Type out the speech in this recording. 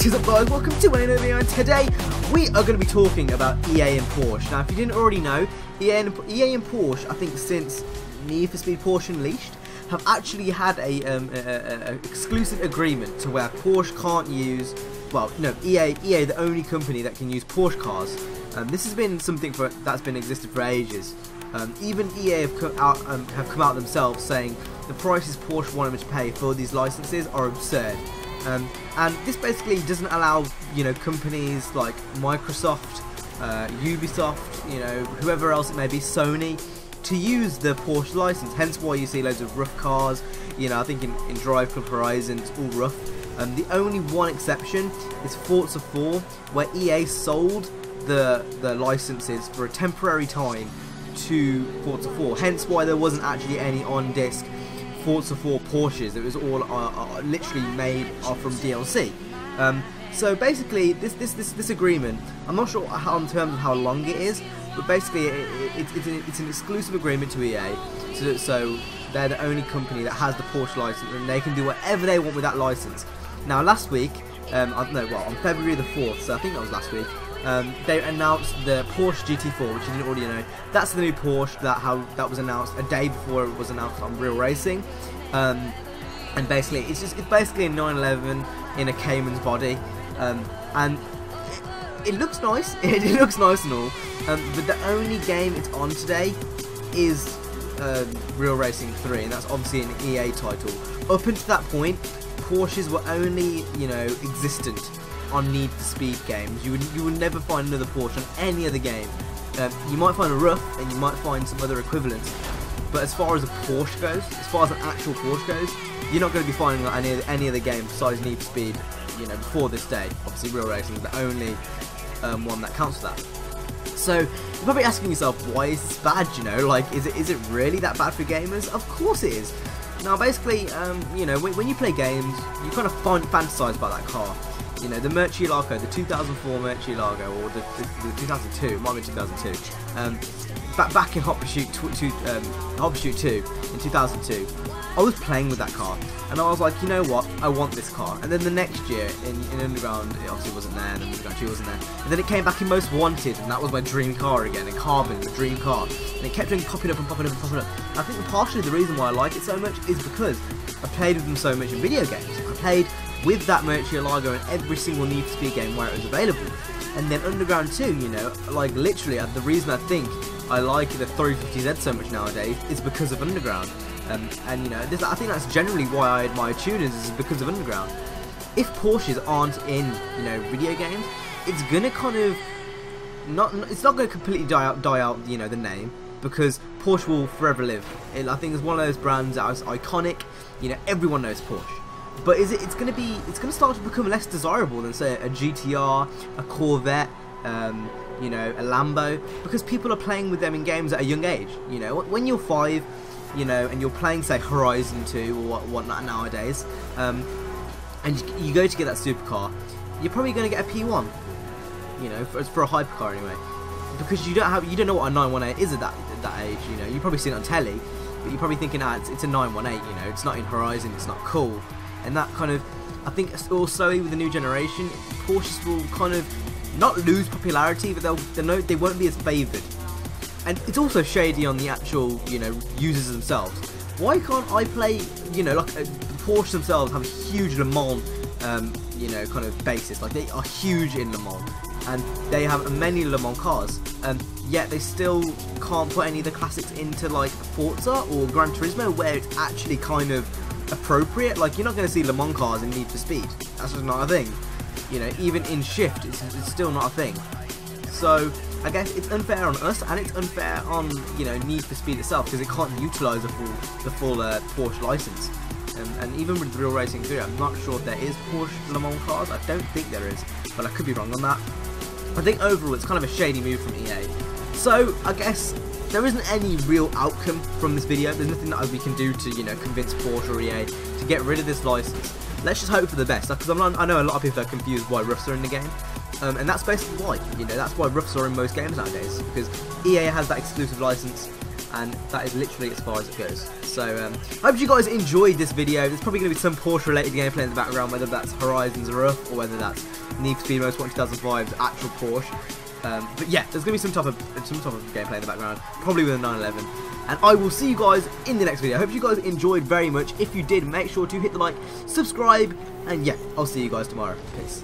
What is up, guys? Welcome to another video, and today we are going to be talking about EA and Porsche. Now, if you didn't already know, EA and Porsche, I think since Need for Speed Porsche Unleashed, have actually had a exclusive agreement to where Porsche can't use, well, no, EA the only company that can use Porsche cars. This has been something that's been existed for ages. Even EA have come out themselves saying the prices Porsche want them to pay for these licenses are absurd. And this basically doesn't allow, companies like Microsoft, Ubisoft, whoever else it may be, Sony, to use the Porsche license. Hence why you see loads of rough cars. I think in Drive Club Horizon it's all rough. The only one exception is Forza 4, where EA sold the licenses for a temporary time to Forza 4. Hence why there wasn't actually any on disc Forza 4 Porsches. It was all literally made from DLC. So basically, this agreement, I'm not sure how in terms of how long it is, but basically it's an exclusive agreement to EA. So they're the only company that has the Porsche license, and they can do whatever they want with that license. Now, last week, on February the 4th, so I think that was last week, they announced the Porsche GT4, which you didn't already know. That's the new Porsche that was announced a day before it was announced on Real Racing, and basically it's basically a 911 in a Cayman's body, and it looks nice. It looks nice and all, but the only game it's on today is Real Racing 3, and that's obviously an EA title. Up until that point, Porsches were only existent on Need for Speed games. You would never find another Porsche on any other game. You might find a rough, and you might find some other equivalents, but as far as a Porsche goes, as far as an actual Porsche goes, you're not going to be finding like any other game besides Need for Speed, before this day. Obviously, Real Racing is the only one that counts for that. So you're probably asking yourself, why is this bad? Like, is it really that bad for gamers? Of course it is. Now, basically, when you play games, you kind of fantasize about that car. The Murcielago, the 2004 Murcielago, or the 2002, it might be 2002, back in Hot Pursuit 2 in 2002, I was playing with that car, and I was like, you know what, I want this car. And then the next year, in Underground, it obviously wasn't there, and Underground 2 wasn't there, and then it came back in Most Wanted, and that was my dream car again, in Carbon, the dream car, and it kept on popping up and popping up and popping up. And I think partially the reason why I like it so much is because I played with them so much in video games. I played with that Murcielago in every single Need for Speed game where it was available. And then Underground 2, like literally, the reason I think I like the 350Z so much nowadays is because of Underground. I think that's generally why I admire tuners, is because of Underground. If Porsches aren't in, video games, it's gonna kind of it's not gonna completely die out, the name, because Porsche will forever live. I think it's one of those brands that is iconic. Everyone knows Porsche. But it's going to start to become less desirable than, say, a GTR, a Corvette, a Lambo, because people are playing with them in games at a young age. When you're 5, and you're playing, say, Horizon 2 or whatnot nowadays, and you go to get that supercar, you're probably going to get a P1, for a hypercar anyway, because you don't know what a 918 is at that age. You've probably seen it on telly, but you're probably thinking, it's a 918. It's not in Horizon, it's not cool. And that kind of, I think, slowly with the new generation, Porsches will kind of not lose popularity, but they won't be as favoured. And it's also shady on the actual, users themselves. Why can't I play, like Porsche themselves have a huge Le Mans, kind of basis. Like, they are huge in Le Mans, and they have many Le Mans cars, yet they still can't put any of the classics into like Forza or Gran Turismo, where it's actually kind of appropriate. Like, you're not going to see Le Mans cars in Need for Speed. That's just not a thing. Even in Shift, it's still not a thing. So I guess it's unfair on us, and it's unfair on Need for Speed itself, because it can't utilise the full Porsche license. And even with Real Racing 3, I'm not sure if there is Porsche Le Mans cars. I don't think there is, but I could be wrong on that. I think overall it's kind of a shady move from EA. So I guess there isn't any real outcome from this video. There's nothing that we can do to, convince Porsche or EA to get rid of this license. Let's just hope for the best, because I know a lot of people are confused why roughs are in the game, and that's basically why. That's why roughs are in most games nowadays, because EA has that exclusive license, and that is literally as far as it goes. So I hope you guys enjoyed this video. There's probably going to be some Porsche related gameplay in the background, whether that's Horizons Rough or whether that's Need for Speed Most Wanted 2005's actual Porsche. But yeah, there's going to be some type of gameplay in the background, probably with a 911. And I will see you guys in the next video. I hope you guys enjoyed very much. If you did, make sure to hit the like, subscribe, and yeah, I'll see you guys tomorrow. Peace.